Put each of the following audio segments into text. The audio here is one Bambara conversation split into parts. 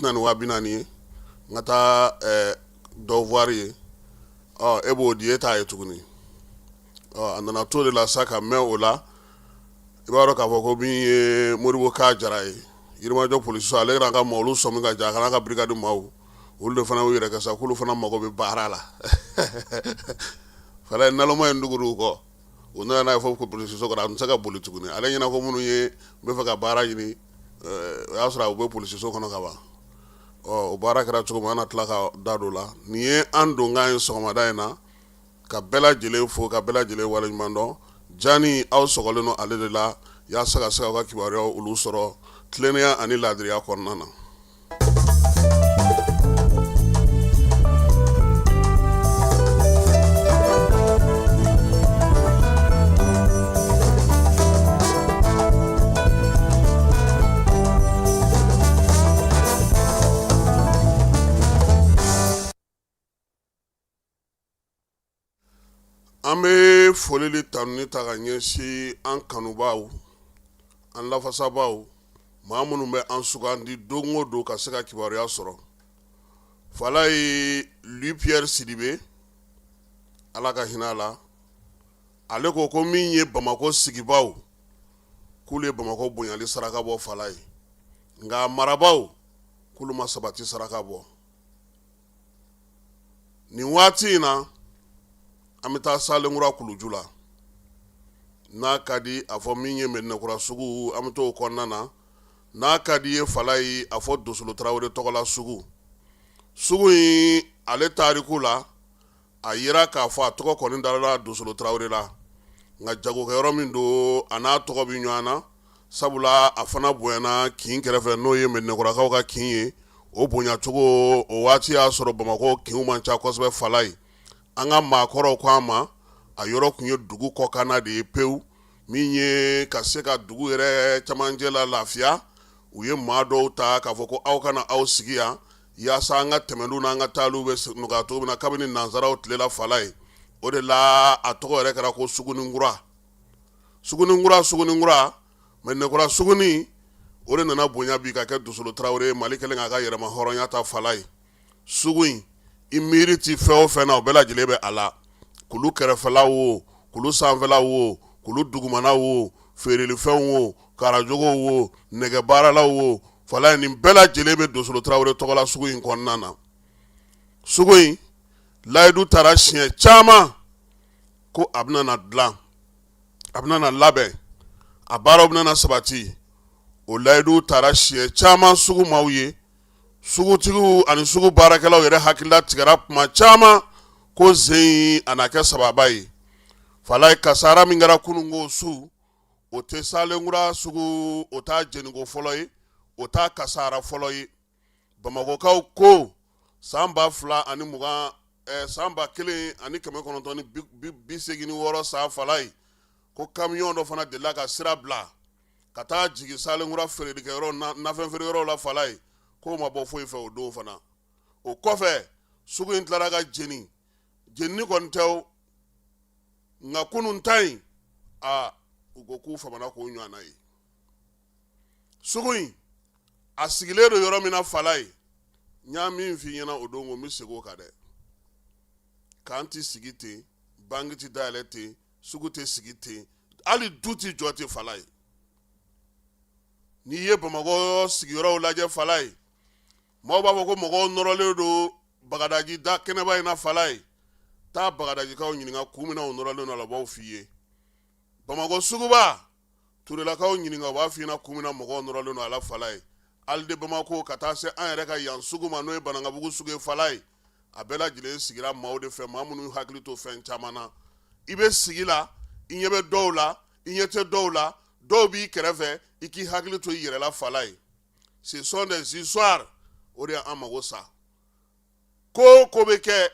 Nan wa binani ngata devoir ye e bo die ta yetuguni andana to de la saka me ola ibaro ka foko bi moribo ka jara ye yirma jo police ale ran ka molu so mi ga ja kana ka brigade maw ul de fana wire ka sa kulu fana mago be barala fala nalo mo nduguru ko una na fo ko police so ko ran saka boli tuguni ale nyina ko munu ye be fa ka bara yini asra be police so kono ka ba o bara kɛra cogo min an na tila ka da don la nin ye an don kan ye sɔgɔmada in na ka bɛɛ lajɛlen fo ka bɛɛ lajɛlen waleɲuman dɔn jani aw sɔgɔlen don ale de la yaasa ka se ka kibaruyaw olu sɔrɔ tilennenya ani laadiriya kɔnɔna na. An bɛ foli ni tanuni ta ka ɲɛsin an kanubaw an lafasabaw maa minnu bɛ an sugandi don o don ka se ka kibaruya sɔrɔ fala ye Louis Pierre Sidibe ala ka hinɛ a la ale ko min ye Bamakɔ sigibaw k'olu ye Bamakɔ bonyali saraka bɔ fala ye nka marabaw k'olu ma sabati saraka bɔ nin waati in na an bɛ taa Salenkura Kuluju la n'a ka di a fɔ min ye Mɛdinɛkura sugu an bɛ t'o kɔnɔna na n'a ka di ye fala ye a fɔ Dosolo Tarawele tɔgɔla sugu in ale tariku la a yira k'a fɔ a tɔgɔ kɔni dala Dosolo Tarawele la nka jagokɛ yɔrɔ min don a n'a tɔgɔ bɛ ɲɔgɔn na sabula a fana bonyana kin kɛrɛfɛ n'o ye Mɛdinɛkurakaw ka kin ye o bonyacogo o waati y'a sɔrɔ Bamakɔ kinw man ca kosɛbɛ fala ye an ka maakɔrɔw ko an ma a yɔrɔ kun ye dugu kɔkanna de ye pewu min ye ka se ka dugu yɛrɛ camancɛ la lafiya u ye maa dɔw ta k'a fɔ ko aw kana aw sigi yan yaasa an ka tɛmɛliw n'an ka taaliw bɛ nɔgɔya cogo min na kabini nansaraw tilela fala ye o de la a tɔgɔ yɛrɛ kɛra ko Suguninkura Mɛdinɛkura suguni o de nana bonya bi ka kɛ Dosolo Tarawele Mali kɛlen k'a ka yɛrɛma hɔrɔnya ta fala ye sugu in i miiri ti fɛn o fɛn na o bɛɛ lajɛlen bɛ a la kulu kɛrɛfɛlaw wo kulu sanfɛlaw wo kulu dugumanaw wo feerelifɛnw wo karajogow wo nɛgɛbaaralaw wo fala nin bɛɛ lajɛlen bɛ Dosolo Tarawele tɔgɔla sugu in kɔnɔna na sugu in layidu taara siɲɛ caman ko a bɛna na dilan a bɛna na labɛn a baaraw bɛna na sabati o layidu taara siɲɛ caman sugu maaw ye sugutigiw ani sugu baarakɛlaw yɛrɛ hakilila tigɛra kuma caman ko zen a na kɛ sababa ye fala ye kasara min kɛra kununko su o tɛ Salenkura sugu o t'a jɛniko fɔlɔ ye o t'a kasara fɔlɔ ye Bamakɔkaw ko san 1986 san fala ye ko kamiyɔn dɔ fana delila ka sira bila ka taa jigin Salenkura feerelikɛyɔrɔ nafɛn feereyɔrɔ la fala ye ko ma bɔ foyi fɛ o don fana o kɔfɛ sugu in tilara ka jeni kɔni tɛ o nka kunun ta in u ko k'u famana k'o ɲɔgɔnna ye sugu in a sigilen don yɔrɔ min na fala ye n y'a min f'i ɲɛna o don ko n bɛ segin o kan dɛ k'an ti sigi ten banki ti dayɛlɛ ten sugu tɛ sigi ten hali du ti jɔ ten fala ye n'i ye Bamakɔ sigiyɔrɔw lajɛ fala ye maaw b'a fɔ ko mɔgɔw nɔrɔlen don Bagadaji da kɛnɛba in na fala ye taa Bagadajikaw ɲininka kun min na u nɔrɔlen don a la u b'aw f'i ye Bamakɔ suguba Turelakaw ɲininka u b'a f'i ɲɛna kun min na mɔgɔw nɔrɔlen don a la fala ye hali de Bamako ka taa se an yɛrɛ ka yan sugu ma n'o ye Banankabugu sugu ye fala ye a bɛɛ lajɛlen sigira maaw de fɛ maa minnu hakili to fɛn caman na i bɛ sigi la i ɲɛ bɛ dɔw la i ɲɛ tɛ dɔw la dɔw b'i kɛrɛfɛ i k'i hakili to i yɛrɛ la fala ye ce sont des histoires o de y'an mago sa ko bɛ kɛ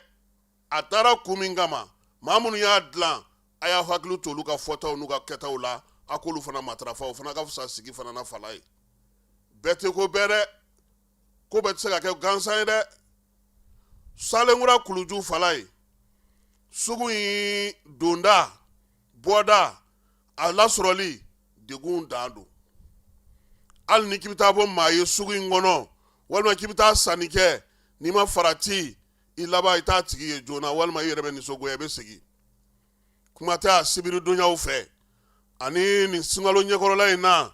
a taara kun min kama maa minnu y'a dilan a y'a hakili to olu ka fɔtaw n'u ka kɛtaw la a k'olu fana matarafa o fana ka fisa sigi fana na fala ye bɛɛ tɛ ko bɛɛ dɛ ko bɛɛ tɛ se ka kɛ gansan ye dɛ Salenkura Kuluju fala ye sugu in donda bɔda a lasɔrɔli degun dan don hali ni k'i bɛ taa bɔ maa ye sugu in kɔnɔ walima k'i bɛ taa sanni kɛ n'i ma farati i laban i t'a tigi ye joona walima i yɛrɛ bɛ nisɔngoya i bɛ segin kuma tɛ a sibiri donyaw fɛ ani nin sunkalo ɲɛkɔrɔla in na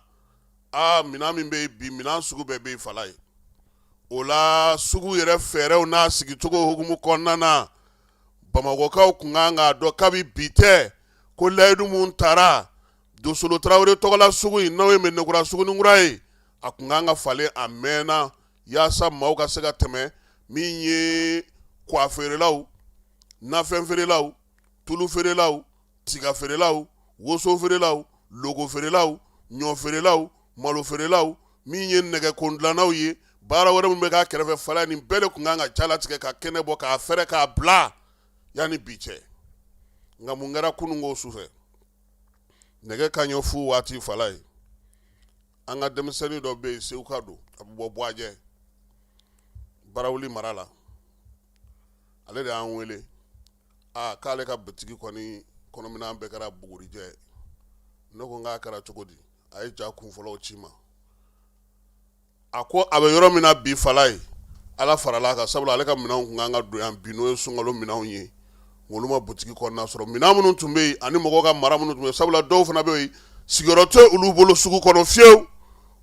minɛn min bɛ yen bi minɛn sugu bɛɛ bɛ yen fala ye o la sugu yɛrɛ fɛɛrɛw n'a sigicogo hukumu kɔnɔna na bamakɔkaw kun kan k'a dɔn kabi bi tɛ ko layidu mun taara Dosolo Tarawele tɔgɔla sugu in n'o ye Mɛnɛkura suguninkura ye a kun kan ka falen a mɛnna yaasa maaw ka se ka tɛmɛ min ye kuwa feerelaw nafɛn feerelaw tulu feerelaw tiga feerelaw woso feerelaw logo feerelaw ɲɔ feerelaw malo feerelaw min ye nɛgɛ kondilannaw ye baara wɛrɛ min bɛ k'a kɛrɛfɛ fala nin bɛɛ de kun kan ka calatigɛ ka kɛnɛ bɔ k'a fɛrɛ k'a bila yanni bi cɛ nka mun kɛra kununko sufɛ nɛgɛ kanɲɛ fu waati fala ye an ka denmisɛnnin dɔ bɛ yen Seuka don a bɛ bɔ Buwajɛ Barawuli mara la ale de y'an wele k'ale ka bitigi kɔni kɔnɔminɛn bɛɛ kɛra bugurijɛ ne ko k'a kɛra cogo di a ye ja kunfɔlɔw ci ma a ko a bɛ yɔrɔ min na bi fala ye ala farala kan sabula ale ka minɛnw kun kan ka don yan bi n'o ye sunkalo minɛnw ye olu ma butigi kɔnɔna sɔrɔ minɛn minnu tun bɛ yen ani mɔgɔw ka mara minnu tun bɛ yen sabula dɔw fana bɛ yen sigiyɔrɔ tɛ olu bolo sugu kɔnɔ fiyewu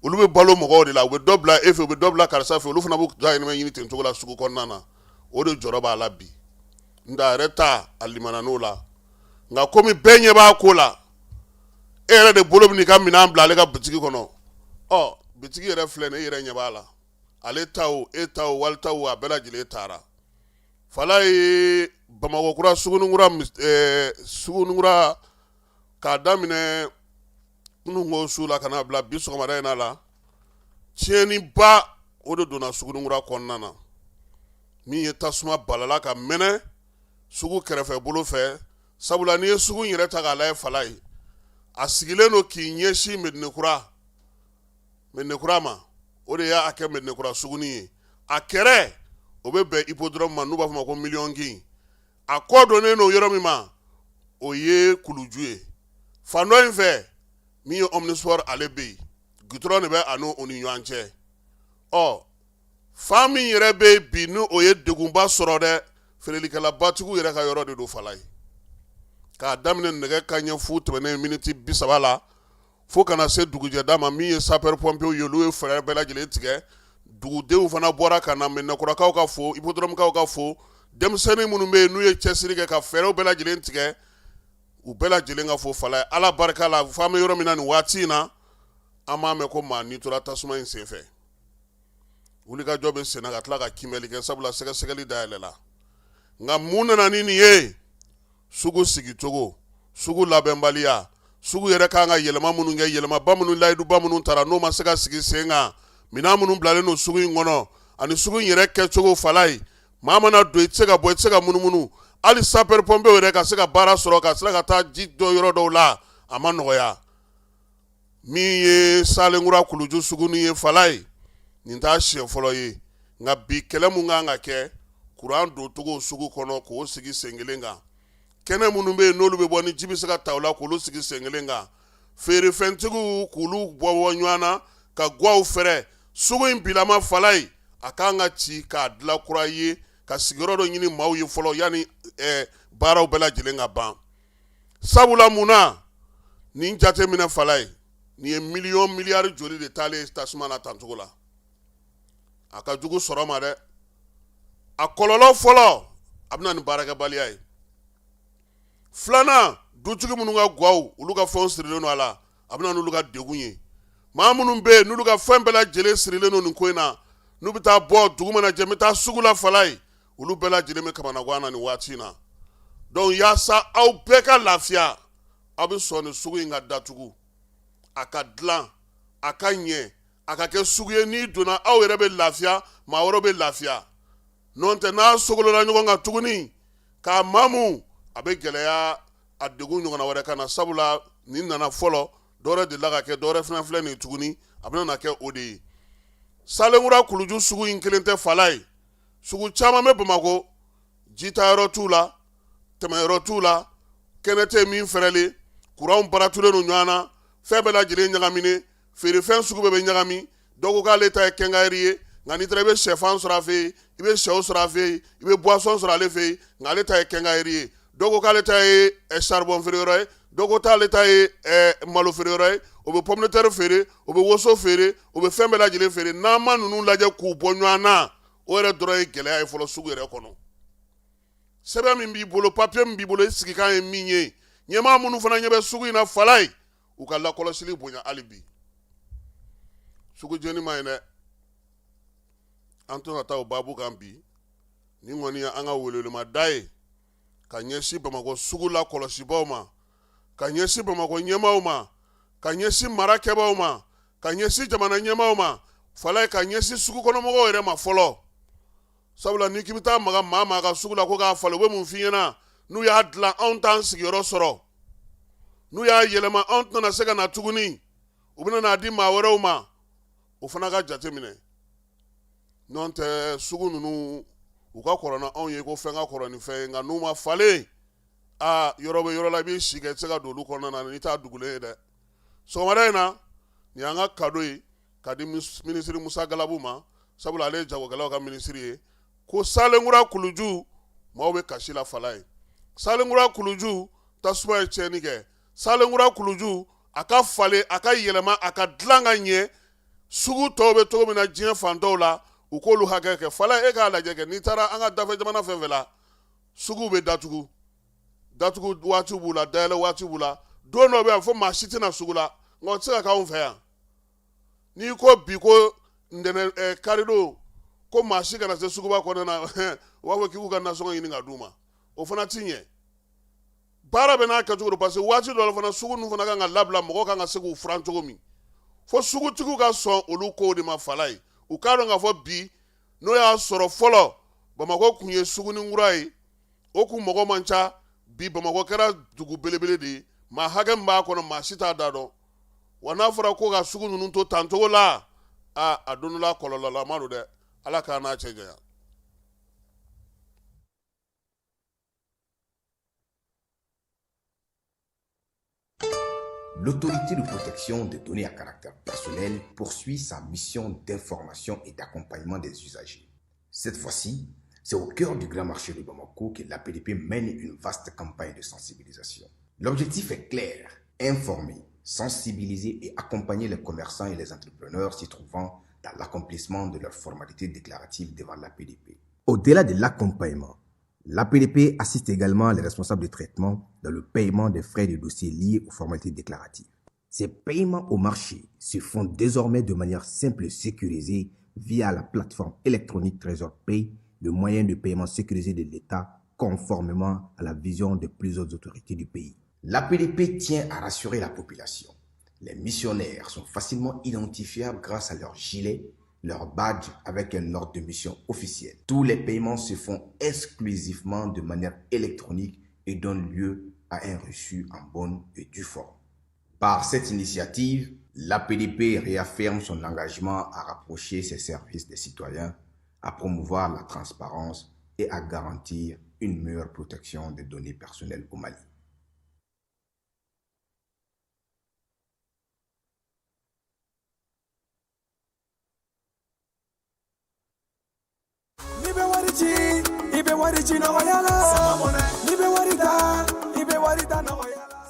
olu bɛ balo mɔgɔw de la u bɛ dɔ bila e fɛ u bɛ dɔ bila karisa fɛ olu fana b'u dahirimɛ ɲini ten cogo la sugu kɔnɔna na o de jɔrɔ b'a la bi nka a yɛrɛ ta a limana n'o la nka komi bɛɛ ɲɛ b'a ko la e yɛrɛ de bolo bɛ n'i ka minɛn bila ale ka bitigi kɔnɔ bitigi yɛrɛ filɛ nin e yɛrɛ ɲɛ b'a la ale ta o e ta o wali ta o a bɛɛ lajɛlen taara fala ye Bamakɔkura suguninkura k'a daminɛ kununko su la ka n'a bila bi sɔgɔmada in na la tiɲɛniba o de donna suguninkura kɔnɔna na min ye tasuma balala ka mɛnɛ sugu kɛrɛfɛ bolo fɛ sabula n'i ye sugu in yɛrɛ ta k'a lajɛ fala ye a sigilen don k'i ɲɛsin Mɛnɛkura ma o de y'a kɛ Mɛnɛkura suguni ye a kɛrɛ o bɛ bɛn hippodrome ma n'u b'a fɔ ma ko miliyɔngi a kɔ donnen don yɔrɔ min ma o ye kuluju ye fan dɔ in fɛ min ye omnisport ale bɛ yen gudɔrɔn de bɛ a n'o ni ɲɔgɔn cɛ fan min yɛrɛ bɛ yen bi ni o ye degunba sɔrɔ dɛ feerelikɛlabatigiw yɛrɛ ka yɔrɔ de don fala ye k'a daminɛ nɛgɛ kanɲɛ fu tɛmɛnen miniti 30 la fo kana se dugujɛda ma min ye sapeur pompier ye olu ye fɛɛrɛ bɛɛ lajɛlen tigɛ dugudenw fana bɔra ka na Mɛnɛkurakaw ka fo hippodromekaw ka fo denmisɛnnin minnu bɛ yen n'u ye cɛsiri kɛ ka fɛɛrɛw bɛɛ lajɛlen tigɛ u bɛɛ lajɛlen ka fo fala ye ala barika la fo an bɛ yɔrɔ min na nin waati in na an b'a mɛn ko maa ni tora tasuma in senfɛ wulikajɔ bɛ senna ka tila ka kimɛli kɛ sabula sɛgɛsɛgɛli dayɛlɛla nka mun nana ni nin ye sugu sigicogo sugu labɛnbaliya sugu yɛrɛ kan ka yɛlɛma minnu kɛ yɛlɛmaba minnu layiduba minnu taara n'o ma se ka sigi sen kan minɛn minnu bilalen don sugu in kɔnɔ ani sugu in yɛrɛ kɛcogo fala ye maa mana don i tɛ se ka bɔ i tɛ se ka munumunu hali sapeur pompier yɛrɛ ka se ka baara sɔrɔ ka sera ka taa ji dɔ yɔrɔ dɔw la a ma nɔgɔya min ye Salenkura kuluju suguni ye fala ye nin t'a siɲɛ fɔlɔ ye nka bi kɛlɛ mun kan ka kɛ kuran don cogo sugu kɔnɔ k'o sigi sen kelen kan kɛnɛ minnu bɛ yen n'olu bɛ bɔ ni ji bɛ se ka ta o la k'olu sigi sen kelen kan feerefɛntigiw k'olu bɔ ɲɔgɔn na ka guwaw fɛrɛ sugu in bilama fala ye a kan ka ci k'a dilan kura ye ka sigiyɔrɔ dɔ ɲini maaw ye fɔlɔ yanni baaraw bɛɛ lajɛlen ka ban sabula mun na nin jateminɛ fala ye nin ye miliyɔn miliyari joli de taalen tasuma na tancogo la a ka jugu sɔrɔ ma dɛ a kɔlɔlɔ fɔlɔ a bɛ na ni baarakɛbaliya ye filanan dutigi minnu ka guwaw olu ka fɛnw sirilen don a la a bɛ na n'olu ka degun ye maa minnu bɛ yen n'olu ka fɛn bɛɛ lajɛlen sirilen don nin ko in na n'u bɛ taa bɔ dugu mana jɛ n bɛ taa sugu la fala ye olu bɛɛ lajɛlen bɛ kamana gan na nin waati in na donc yaasa aw bɛɛ ka lafiya aw bɛ sɔn nin sugu in ka datugu a ka dilan a ka ɲɛ a ka kɛ sugu ye n'i donna aw yɛrɛ bɛ lafiya maa wɛrɛw bɛ lafiya n'o tɛ n'a sogolola ɲɔgɔn kan tuguni k'a maamu a bɛ gɛlɛya a degun ɲɔgɔnna wɛrɛ ka na sabula nin nana fɔlɔ dɔwɛrɛ delila ka kɛ dɔwɛrɛ fana filɛ nin tuguni a bɛna kɛ o de ye Salenkura kuluju sugu in kelen tɛ fala ye sugu caman bɛ Bamakɔ jitayɔrɔ t'u la tɛmɛyɔrɔ t'u la kɛnɛ tɛ min fɛrɛlen kuranw baratulen don ɲɔgɔn na fɛn bɛɛ lajɛlen ɲagaminen feerefɛn sugu bɛɛ bɛ ɲagami dɔw ko k'ale ta ye kɛnkayiri ye nka n'i taara i bɛ sɛfan sɔrɔ a fɛ yen i bɛ sɛw sɔrɔ a fɛ yen i bɛ boisson sɔrɔ ale fɛ yen nka ale ta ye kɛnkayiri ye dɔw ko k'ale ta ye charbon feereyɔrɔ ye dɔw ko t'ale ta ye malo feereyɔrɔ ye o bɛ pomme de terre feere o bɛ woso feere o bɛ fɛn bɛɛ lajɛlen feere n'an ma ninnu lajɛ k'u bɔ ɲɔgɔn na o yɛrɛ dɔrɔn ye gɛlɛya ye fɔlɔ sugu yɛrɛ kɔnɔ sɛbɛn min b'i bolo papiye min b'i bolo i sigikan ye min ye ɲɛmaa minnu fana ɲɛ bɛ sugu in na Falaye u ka lakɔlɔsili bonya hali bi sugu jeni ma ye dɛ an to ka taa o baabu kan bi ni kɔni ye an ka welewelemada ye ka ɲɛsin Bamakɔ sugu la kɔlɔsibaw ma ka ɲɛsin Bamakɔ ɲɛmaaw ma ka ɲɛsin marakɛbaw ma ka ɲɛsin jamana ɲɛmaaw ma Falaye ka ɲɛsin sugu kɔnɔmɔgɔw yɛrɛ ma fɔlɔ sabula ni k'i bɛ taa maga maa maa ka sugu la ko k'a falen u bɛ mun f'i ɲɛna n'u y'a dilan anw t'an sigiyɔrɔ sɔrɔ n'u y'a yɛlɛma anw tɛna se ka na tuguni u bɛna n'a di maa wɛrɛw ma o fana ka jate minɛ n'o tɛ sugu ninnu u ka kɔrɔ na anw ye ko fɛn ka kɔrɔ ni fɛn ye nka n'u ma falen yɔrɔ bɛ yɔrɔ la i b'i si kɛ i tɛ se ka don olu kɔnɔna na n'i t'a dugulen ye dɛ sɔgɔmada in na nin y'an ka kado ye ka di minisiri Musa Galabu ma sabula ale ye jagokɛlaw ka minisiri ye ko Salenkura Kuluju maaw bɛ kasi la Falaye Salenkura Kuluju tasuma ye tiɲɛni kɛ Salenkura Kuluju a ka falen a ka yɛlɛma a ka dilan ka ɲɛ sugu tɔw bɛ cogo min na diɲɛ fan dɔw la u k'olu hakɛ kɛ Falaye e k'a lajɛ kɛ n'i taara an ka dafɛ jamana fɛn fɛn la suguw bɛ datugu waati b'u la dayɛlɛ waati b'u la don dɔ bɛ yan fo maa si tɛna sugu la nka o tɛ se ka k'anw fɛ yan n'i ko bi ko ntɛnɛn karidon ko maa si kana se suguba kɔnɔna na u b'a fɔ k'i k'u ka nasɔngɔ ɲini ka d'u ma o fana ti ɲɛ baara bɛ n'a kɛcogo don parce que waati dɔ la fana sugu ninnu fana kan ka labila mɔgɔw kan ka se k'u furan cogo min fo sugutigiw ka sɔn olu kow de ma Falaye u k'a dɔn k'a fɔ bi n'o y'a sɔrɔ fɔlɔ Bamakɔ kun ye suguninkura ye o kun mɔgɔ man ca bi Bamakɔ kɛra dugu belebele de ye maa hakɛ min b'a kɔnɔ maa si t'a da dɔn wa n'a fɔra ko ka sugu ninnu to tancogo la a don dɔ la kɔlɔlɔlama don dɛ Ala k'a n'a cɛ janya. L'autorité de protection des données à caractère personnel poursuit sa mission d'information et d'accompagnement des usagers. Cette fois-ci, c'est au cœur du grand marché de Bamako que l'APDP mène une vaste campagne de sensibilisation. L'objectif est clair, informer, sensibiliser et accompagner les commerçants et les entrepreneurs s'y trouvant dans l'accomplissement de leurs formalités déclaratives devant l'APDP. Au-delà de l'accompagnement, l'APDP assiste également les responsables de traitement dans le paiement des frais de dossier liés aux formalités déclaratives. Ces paiements au marché se font désormais de manière simple et sécurisée via la plateforme électronique Trésor Pay, le moyen de paiement sécurisé de l'État conformément à la vision de plusieurs autorités du pays. L'APDP tient à rassurer la population. Les missionnaires sont facilement identifiables grâce à leur gilet, leur badge avec un ordre de mission officiel. Tous les paiements se font exclusivement de manière électronique et donnent lieu à un reçu en bonne et due forme. Par cette initiative, l'APDP réaffirme son engagement à rapprocher ses services des citoyens, à promouvoir la transparence et à garantir une meilleure protection des données personnelles au Mali.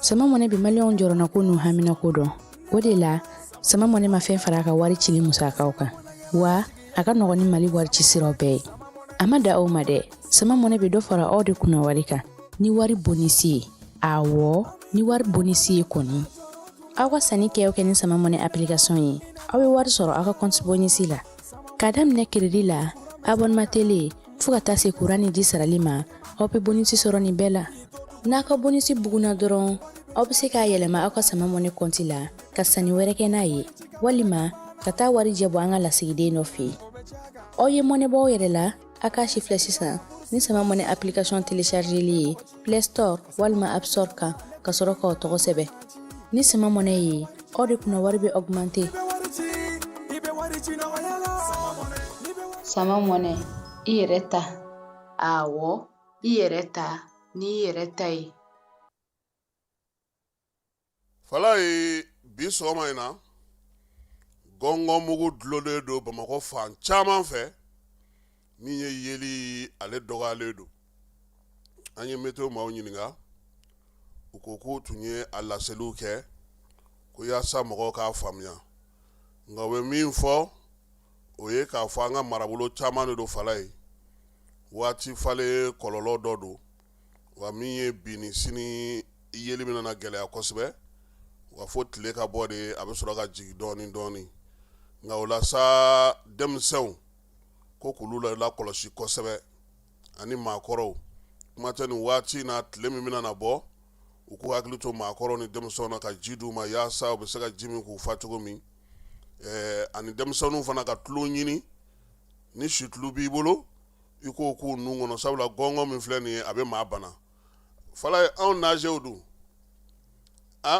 Sama mɔnɛ bi maliyɛnw jɔrɔna ko n'u hamina ko dɔn o de la sama mɔnɛ ma fɛn fara a ka wari cili musakaw kan wa a ka nɔgɔn ni Mali wari ci siraw bɛɛ ye a ma da aw ma dɛ sama mɔnɛ bi dɔ fara aw de kunna wari kan ni wari bonisi ye awɔ ni wari bonisi ye kɔni aw ka sanni kɛ ni sama mɔnɛ application ye aw bɛ wari sɔrɔ aw ka compte bonisi la ka daminɛ crédit la abonnement télé fo ka taa se courant ni ji sarali ma aw bɛ bonisi sɔrɔ nin bɛɛ la n'a ka bonisi buguna dɔrɔn aw bɛ se k'a yɛlɛma aw ka sama mɔnɛ compte la ka sanni wɛrɛ kɛ n'a ye walima ka taa wari jɛ bɔ an ka lasigiden dɔ fɛ yen aw ye mɔnɛ bɔ aw yɛrɛ la a k'a si filɛ sisan ni sama mɔnɛ application téléchargeli ye Play Store walima App Store kan ka sɔrɔ k'aw tɔgɔ sɛbɛn ni sama mɔnɛ ye aw de kunna wari bɛ augmenter. Sama mɔnɛ i yɛrɛ ta awɔ i yɛrɛ ta ni yɛrɛ ta ye. Falaye bi sɔgɔma in na gɔngɔn mugu dulolen don Bamakɔ fan caman fɛ min ye yeli ale dɔgɔyalen don. An ye météo maaw ɲininka u ko k'u tun ye a laseliw kɛ ko yaasa mɔgɔw k'a faamuya nka u bɛ min fɔ o ye k'a fɔ an ka marabolo caman de don fala ye waati falen kɔlɔlɔ dɔ don wa min ye bi ni sini yeli min na gɛlɛya kosɛbɛ wa fo tile ka bɔ de a bɛ sɔrɔ ka jigin dɔɔni dɔɔni nka o la sa denmisɛnw ko k'olu lakɔlɔsi kosɛbɛ ani maakɔrɔw kuma tɛ nin waati na tile min bɛna na bɔ u k'u hakili to maakɔrɔw ni denmisɛnw na ka ji d'u ma yaasa u bɛ se ka ji min k'u fa cogo min ani denmisɛnninw fana ka tulo ɲini ni situlu b'i bolo i k'o k'u nun kɔnɔ sabula gɔngɔn min filɛ nin ye a bɛ maa bana fala ye anw nazew dun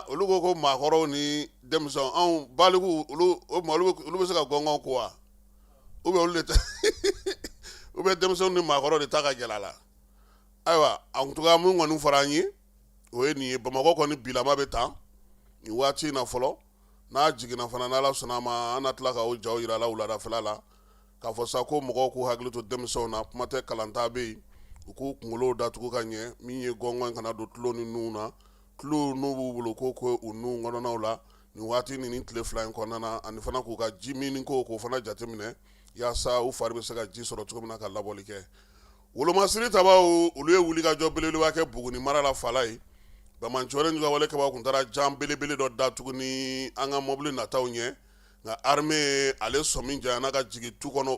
olu ko maakɔrɔw ni denmisɛnw anw baliku olu bɛ se ka gɔngɔn ko wa olu de tɛ denmisɛnw ni maakɔrɔw de ta ka gɛlɛ a la ayiwa en tout cas mun kɔni fɔra an ye o ye nin ye Bamakɔ kɔni bilama bɛ tan nin waati in na fɔlɔ n'a jiginna fana n'Ala sɔnna ma an na tila ka o jaw yira a la wuladafɛla la k'a fɔ sa ko mɔgɔw k'u hakili to denmisɛnw na kuma tɛ kalanta bɛ yen u k'u kunkolow datugu ka ɲɛ min ye gɔngɔn kana don tulo ni nun na tulo n'u b'u bolo k'o k'u nun kɔnɔnaw la nin waati ni tile fila in kɔnɔna na ani fana k'u ka ji min k'o fana jateminɛ yaasa u fari bɛ se ka ji sɔrɔ cogo min na ka labɔli kɛ wolomasiri tabaw olu ye wulikajɔ belebeleba kɛ Buguni mara la fala ye Bamancɔren juga wale kaba kun taara jan belebele dɔ da tuguni an ka mɔbili nataw ɲɛ nka armée ale sɔmi janya n'a ka jigin tu kɔnɔ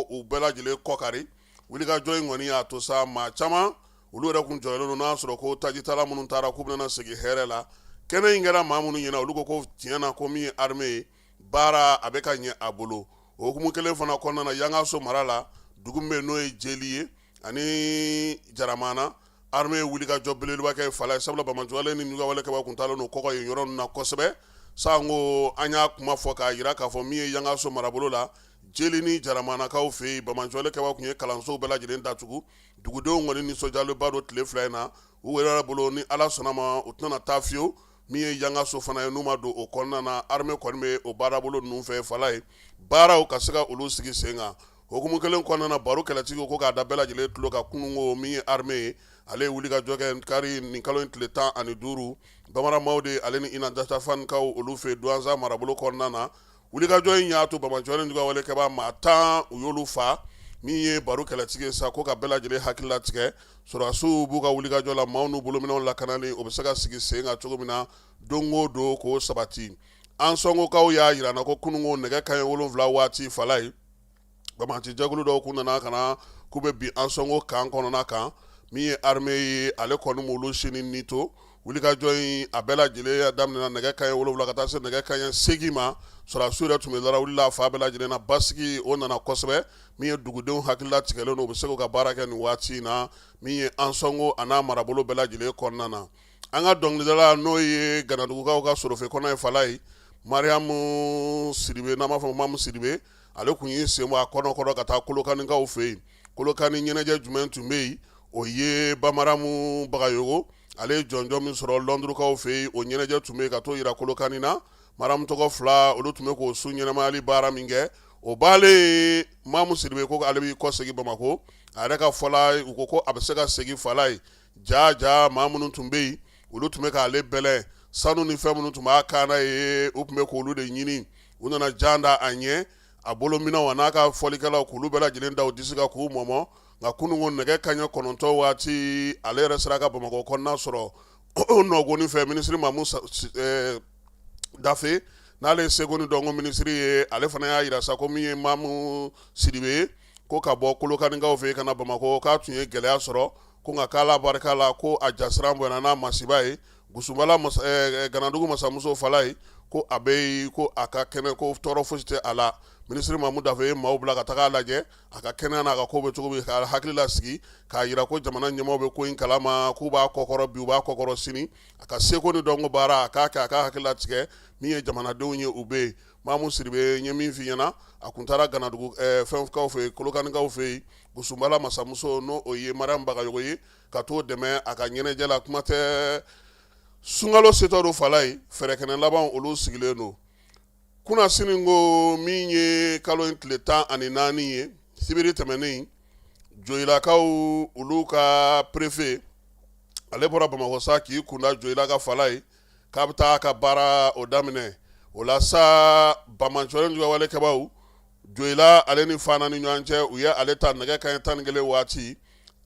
u bɛɛ lajɛlen kɔkari wulikajɔ in kɔni y'a to sa maa caman olu yɛrɛ kun jɔlen don n'a sɔrɔ ko tajitala minnu taara k'u bɛna segin hɛrɛ la kɛnɛ in kɛra maa minnu ɲɛna olu ko tiɲɛ na ko min ye armée ye baara a bɛ ka ɲɛ a bolo o hukumu kelen fana kɔnɔna na Yangaso mara la dugu min bɛ n'o ye Jeli ye ani Jaramana armée wulikajɔ belebeleba kɛ fala ye sabula Bamancɔren ni Ɲugawale kaba kun taalen don kɔkɔ ye yɔrɔ ninnu na kosɛbɛ sango an y'a kuma fɔ k'a jira k'a fɔ min ye Yangaso marabolo la Jeli ni Jaramanakaw fɛ yen Bamancɔren kaba kun ye kalansow bɛɛ lajɛlen datugu dugudenw kɔni nisɔndiyalenba don tile fila in na u yɛrɛ bolo ni Ala sɔnna ma u tɛna taa fiyewu min ye Yangaso fana ye n'u ma don o kɔnɔna na armée kɔni bɛ o baarabolo ninnu fɛ fala ye baaraw ka se ka olu sigi sen kan hukumu kelen kɔnɔna na baro kɛlɛtigi ko k'a da bɛɛ lajɛlen tulo ka kununko min ye armée ye ale ye wulikajɔ kɛ kari nin kalo in tile 15 bamananmaw de ale ni Ina Dastafankaw olu fɛ Douentza marabolo kɔnɔna na wulikajɔ in y'a to Bamancɔren Ɲugawale kaba maa 10 u y'olu fa min ye baro kɛlɛtigi sa ko ka bɛɛ lajɛlen hakili latigɛ sɔrɔdasiw b'u ka wulikajɔ la maaw n'u bolominɛw lakanali o bɛ se ka sigi sen kan cogo min na don o don k'o sabati an sɔnkokaw y'a jira na ko kununko nɛgɛ kanɲɛ 7 waati fala ye Bamaci jɛkulu dɔw kun nana ka na k'u bɛ bi an sɔnko kan kɔnɔna kan min ye armée ye ale kɔni m'olu sini ni to wulikajɔ in a bɛɛ lajɛlen daminɛna nɛgɛ kanɲɛ 7 ka taa se nɛgɛ kanɲɛ 8 ma sɔrɔdasiw yɛrɛ tun bɛ lawuli la fa bɛɛ lajɛlen na basigi o nana kosɛbɛ min ye dugudenw hakili latigɛlen don u bɛ se k'u ka baara kɛ nin waati in na min ye an sɔnko a n'a marabolo bɛɛ lajɛlen kɔnɔna na an ka dɔnkilidala n'o ye Ganadugukaw ka sorofe kɔnɔ ye fala ye Mariamu Sidibe n'an b'a fɔ Mamu Sidibe ale kun y'i sen bɔ a kɔnɔkɔrɔ ka taa Kolokanikaw fɛ yen Kolokani ɲɛnajɛ jumɛn tun bɛ yen o ye Bamaramu Bagayogo ale ye jɔnjɔn min sɔrɔ Lɔndurukaw fɛ yen o ɲɛnajɛ tun bɛ yen ka t'o yira Kolokani na Mariamu tɔgɔ 2 olu tun bɛ k'o su ɲɛnamayali baara min kɛ o baalen Mamu Sidibe ko ale b'i kɔsegin Bamako a yɛrɛ ka fɔla u ko a bɛ se ka segin fala ye ja maa minnu tun bɛ yen olu tun bɛ k'ale bɛlɛn sanu ni fɛn minnu tun b'a kan na ye u tun bɛ k'olu de ɲini u nana jan da a ɲɛ a bolominɛw a n'a ka fɔlikɛlaw k'olu bɛɛ lajɛlen da u disi kan k'u mɔmɔ nka kununko nɛgɛ kanɲɛ 9 waati ale yɛrɛ sera ka Bamakɔ kɔnɔna sɔrɔ o nɔgɔnni fɛ minisiri Mamu Dafe n'ale ye seko ni dɔnko minisiri ye ale fana y'a jira sa ko min ye Mamu Sidibe ko ka bɔ Kolokanikaw fɛ ka na Bamakɔ k'a tun ye gɛlɛya sɔrɔ ko nka k'Ala barika la ko a jasira bonyana n'a masiba ye Gusumala Ganadugu masamuso fala ye ko a bɛ ko a ka kɛnɛ ko tɔɔrɔ fosi tɛ a la minisiri Mamu Dafe ye maaw bila ka taga lajɛ a ka kɛnɛ n'a ka ko bɛ cogo min k'a hakili lasigi k'a jira ko jamana ɲɛmaaw bɛ ko in kalama k'u b'a kɔkɔrɔ bi u b'a kɔkɔrɔ sini a ka seko ni dɔnko baara a k'a kɛ a ka hakili latigɛ min ye jamanadenw ye u bɛ yen Mamu Sidibe ɲɛ min f'i ɲɛna a kun taara Ganadugu fɛnkaw fɛ yen Kolokanikaw fɛ yen Gusumala masamuso n'o ye Mariamu Bagayogo ye ka t'o dɛmɛ a ka ɲɛnajɛ la kuma tɛ sunkalo setɔ do fala ye fɛrɛkɛnɛ laban olu sigilen don kuna sini ngo min ye kalo in tile 14 ye sibiri tɛmɛnen joyilakaw olu ka prefe ale bɔra Bamakɔ sa k'i kunda joyila ka fala ye k'a bɛ taa ka baara o daminɛ o la sa Bamanjɔlen juguya walekɛbaw joyila ale ni Fana ni ɲɔgɔn cɛ u ye ale ta nɛgɛ kanɲɛ 11 waati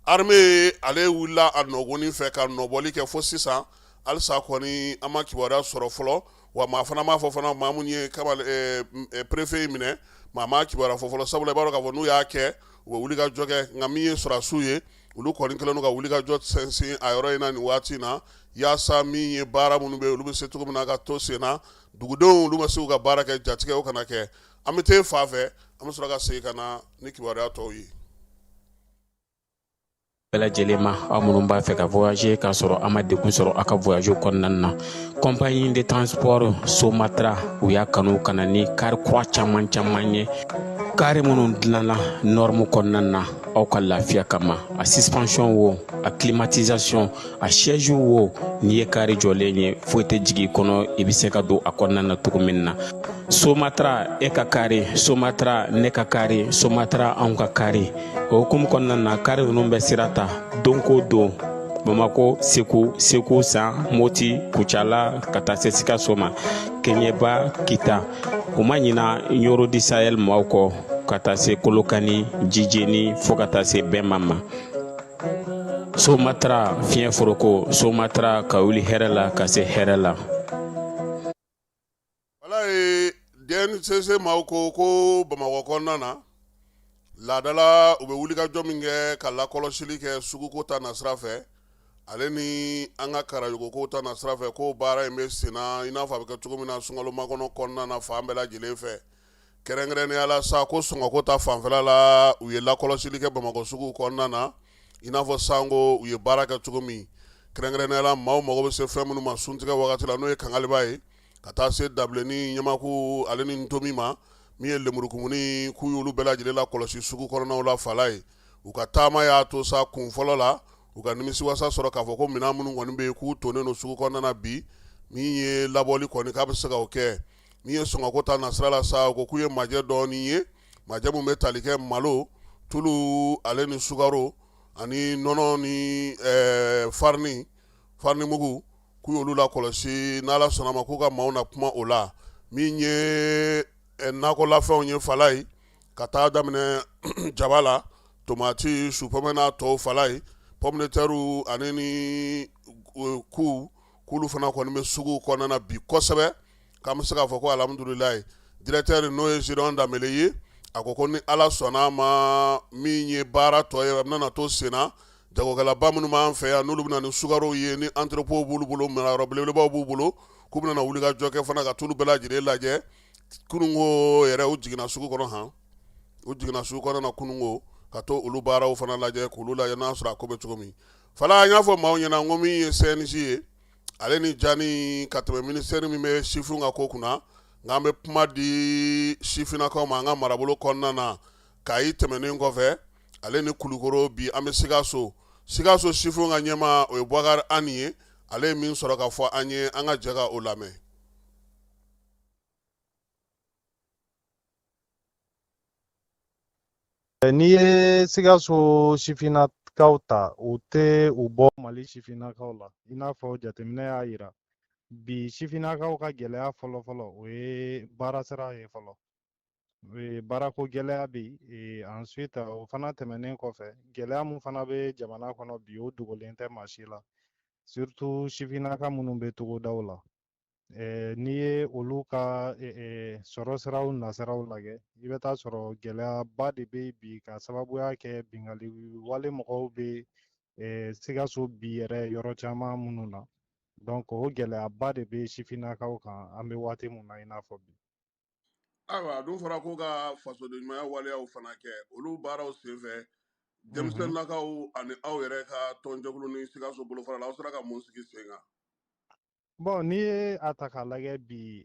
armée ale wulila a nɔgɔnin fɛ ka nɔbɔli kɛ fo sisan halisa kɔni an ma kibaruya sɔrɔ fɔlɔ wa maa fana m'a fɔ fana maa mun ye préfet minɛ maa ma kibaruya fɔ fɔlɔ sabula i b'a dɔn k'a fɔ n'u y'a kɛ u bɛ wuli ka jɔ kɛ nka min ye sɔrɔdasiw ye olu kɔni kɛlen don ka wuli ka jɔ sɛnsin a yɔrɔ in na nin waati in na yaasa min ye baara minnu bɛ yen olu bɛ se cogo min na ka to sen na dugudenw olu ma se k'u ka baara kɛ jatigɛ o kana kɛ an bɛ taa fan fɛ an bɛ sɔrɔ ka segin ka na ni kibaruya tɔw ye. bɛɛ lajɛlen ma aw minnu b'a fɛ ka voyager k'a sɔrɔ a ma degun sɔrɔ a ka voyage kɔnɔna na compagnie de transport Somatra u y'a kanu ka na ni kari kura caman caman ye kari minnu dilanna norme kɔnɔna na aw ka lafiya kama a suspension wo a climatisation a siège wo n'i ye kari jɔlen ye foyi tɛ jigin i kɔnɔ i bɛ se ka don a kɔnɔna na cogo min na Somatra e ka kari Somatra ne ka kari Somatra anw ka kari o hukumu kɔnɔna na kari ninnu bɛ sira ta don ko don Bamako Segu San Moti Kucala ka taa se Sikaso ma Keɲeba Kita o ma ɲina Yoro di Sahel maaw kɔ ka taa se Kolokani Jijeni fo ka taa se Bɛnma ma Somatra fiɲɛ foroko Somatra ka wuli hɛrɛ la ka se hɛrɛ la. Wala ye DNCC maaw ko Bamakɔ kɔnɔna na laadala u bɛ wuli ka jɔ min kɛ ka lakɔlɔsili kɛ suguko ta nasira fɛ ale ni an ka Karayogoko ta nasira fɛ ko baara in bɛ sen na i n'a fɔ a bɛ kɛ cogo min na sunkalo makɔnɔ kɔnɔna na fan bɛɛ lajɛlen fɛ kɛrɛnkɛrɛnnenya la sa ko sɔngɔko ta fanfɛla la u ye lakɔlɔsili kɛ Bamakɔ sugu kɔnɔna na i n'a fɔ sango u ye baara kɛ cogo min kɛrɛnkɛrɛnnenya la maaw mago bɛ se fɛn minnu ma suntigɛ wagati la n'o ye Kangaliba ye ka taa se Dabileni Ɲamaku ale ni Ntomi ma min ye lemurukumuni k'u y'olu bɛɛ lajɛlen la kɔlɔsi sugu kɔnɔnaw la fala ye u ka taama y'a to sa kun fɔlɔ la u ka nimisiwasa sɔrɔ k'a fɔ ko minɛn minnu kɔni bɛ yen k'u tonnen don sugu kɔnɔna na bi min ye labɔli kɔni k'a bɛ se ka o kɛ min ye sɔngɔko ta nasira la sa u ko k'u ye majɛ dɔɔni ye majɛ min bɛ tali kɛ malo tulu ale ni sukaro ani nɔnɔ ni farini mugu k'u y'olu la kɔlɔsi n'ala sɔnna ma k'u ka maaw na kuma o la min ye nakɔlafɛnw ye fala ye ka taa daminɛ jaba la tomati supɔmɛ n'a tɔw fala ye pomme de terre ani ni k'olu fana kɔni bɛ sugu kɔnɔna bi kosɛbɛ k'an bɛ se k'a fɔ ko alhamdulilayi directeur n'o ye Gideon Danbele ye a ko ni ala sɔnna ma min ye baara tɔ ye a bɛna to sen na jagokɛlaba minnu b'an fɛ yan n'olu bɛna ni sukaro ye ni entrepôt b'olu bolo marayɔrɔ belebelebaw b'u bolo k'u bɛna wuli ka jɔ kɛ fana ka t'olu bɛɛ lajɛlen lajɛ kunungo yɛrɛ u jiginna sugu kɔnɔ han u jiginna sugu kɔnɔ na kunungo ka to olu baaraw fana lajɛ k'olu lajɛ n'a sɔrɔ a ko bɛ cogo min fala an y'a fɔ maaw ɲɛna ko min ye CNJ ye ale ni jani ka tɛmɛ ministère min bɛ sifin ka ko kunna nka an bɛ kuma di sifinnakaw ma an ka marabolo kɔnɔna na Kayi tɛmɛnen kɔfɛ ale ni Kulukoro bi an bɛ Sikaso sifin ka ɲɛma o ye Boubacar Ani ye ale ye min sɔrɔ ka fɔ an ye an ka jɛ ka o lamɛn. N'i ye Sikaso sifinnakaw ta u tɛ u bɔ Mali sifinnakaw la i n'a fɔ jateminɛ y'a yira bi sifinnakaw ka gɛlɛya fɔlɔ-fɔlɔ o ye baara sira ye fɔlɔ baarako gɛlɛya bɛ yen ensuite o fana tɛmɛnen kɔfɛ gɛlɛya mun fana bɛ jamana kɔnɔ bi o dogolen tɛ maa si la surtout sifinnaka minnu bɛ togodaw la n'i ye olu ka sɔrɔ siraw nasiraw lajɛ i bɛ taa sɔrɔ gɛlɛyaba de bɛ bi ka sababuya kɛ bingali wale mɔgɔw bɛ Sikaso bi yɛrɛ yɔrɔ caman minnu na donc o gɛlɛyaba de bɛ sifinnakaw kan an bɛ waati min na i n'a fɔ bi. Ayiwa a dun fɔra ko ka fasoden ɲumanya waleyaw fana kɛ olu baaraw senfɛ denmisɛnninakaw ani aw yɛrɛ ka tɔnjɛkulu ni Sikaso bolofara la aw sera ka mun sigi sen kan. Bon n'i ye a ta k'a lajɛ bi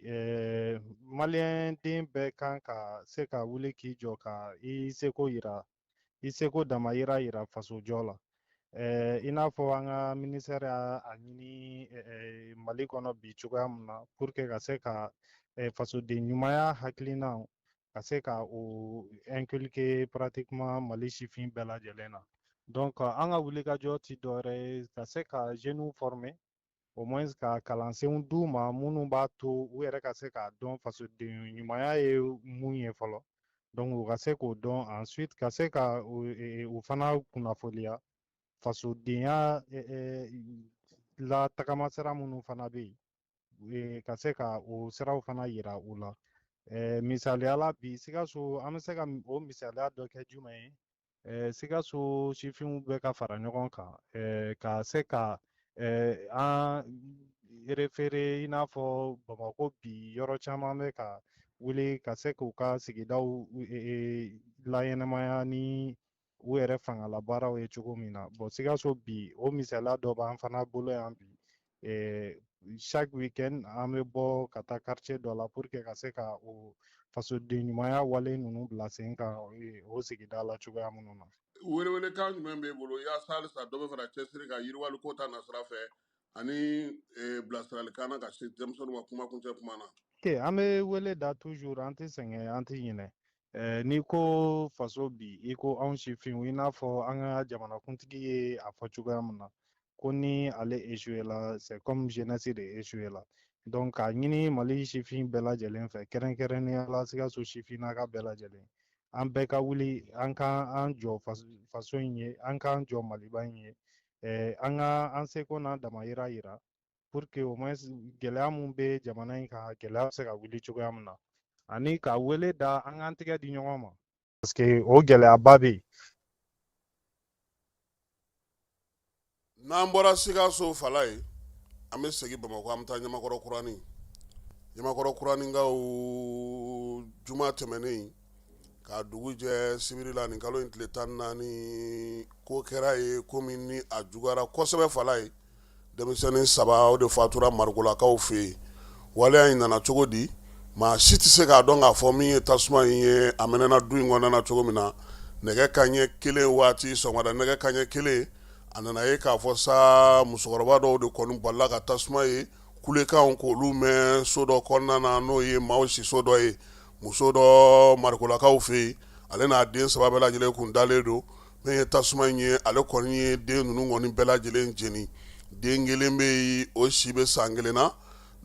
maliyɛn den bɛɛ kan ka se ka wuli k'i jɔ ka i seko yira i seko damayira yira fasojɔ la i n'a fɔ an ka ministère y'a ɲini Mali kɔnɔ bi cogoya min na pour que ka se ka fasoden ɲumanya hakilina ka se ka o inculquer pratiquement Mali sifin bɛɛ lajɛlen na. Donc an ka wulikajɔ ti dɔwɛrɛ ye ka se ka jeunes former au moins ka kalansenw d'u ma minnu b'a to u yɛrɛ ka se k'a dɔn fasoden ɲumanya ye mun ye fɔlɔ. Donc u ka se k'o dɔn ensuite ka se ka u fana kunnafoniya fasodenya la tagama sira minnu fana bɛ yen ka se ka o siraw fana yira u la. Misaliyala bi Sikaso an bɛ se ka o misaliya dɔ kɛ jumɛn ye Sikaso sifinw bɛ ka fara ɲɔgɔn kan ka se ka an référé i n'a fɔ Bamakɔ bi yɔrɔ caman bɛ ka wuli ka se k'u ka sigidaw layɛnɛmaya ni u yɛrɛ fangalabaaraw ye cogo min na. Bon Sikaso bi o misaliya dɔ b'an fana bolo yan bi. Chaque week-end an bɛ bɔ ka taa quartier dɔ la pour que ka se ka o fasoden ɲumanya wale ninnu bila sen kan o sigida la cogoya minnu na. Welewelekan jumɛn b'e bolo yaasa halisa dɔ bɛ fara cɛsiri ka yiriwali ko ta nasira fɛ ani bilasiralikan na ka se denmisɛnninw ma kumakuncɛ kuma na. Ok, an bɛ wele da toujours an tɛ sɛgɛn an tɛ ɲinɛ. N'i ko faso bi i ko anw sifinw i n'a fɔ an ka jamanakuntigi ye a fɔ cogoya min na ko ni ale échoué la c'est comme jeunesse de échoué la. Donc k'a ɲini Mali sifin bɛɛ lajɛlen fɛ kɛrɛnkɛrɛnnenya la Sikaso sifinnaka bɛɛ lajɛlen an bɛɛ ka wuli an ka an jɔ faso in ye an k'an jɔ Maliba in ye an ka an seko n'an damayira yira pour que au moins gɛlɛya mun bɛ jamana in kan gɛlɛya bɛ se ka wuli cogoya min na ani ka wele da an k'an tɛgɛ di ɲɔgɔn ma parce que o gɛlɛyaba bɛ yen. N'an bɔra Sikaso fala ye an bɛ segin Bamakɔ an bɛ taa Ɲamakɔrɔ Kurani. Ɲamakɔrɔ Kurani ka o juma tɛmɛnen k'a dugu jɛ sibiri la nin kalo in tile 14 ko kɛra ye ko min ni a juguyara kosɛbɛ fala ye. Denmisɛnnin 3 o de fatura Marigolakaw fɛ yen. Waleya in nana cogo di? Maa si tɛ se k'a dɔn k'a fɔ min ye tasuma in ye a mɛnɛna du in kɔnɔna na cogo min na. Nɛgɛ kanɲɛ 1 waati sɔgɔmada nɛgɛ kanɲɛ 1 a nana ye k'a fɔ sa musokɔrɔba dɔw de kɔni balila ka tasuma ye kulekanw k'olu mɛn so dɔ kɔnɔna na n'o ye maaw si so dɔ ye muso dɔ Marigolakaw fɛ yen ale n'a den 3 bɛɛ lajɛlen kun dalen don min ye tasuma in ye ale kɔni ye den ninnu kɔni bɛɛ lajɛlen jeni. Den kelen bɛ yen o si bɛ san 1 na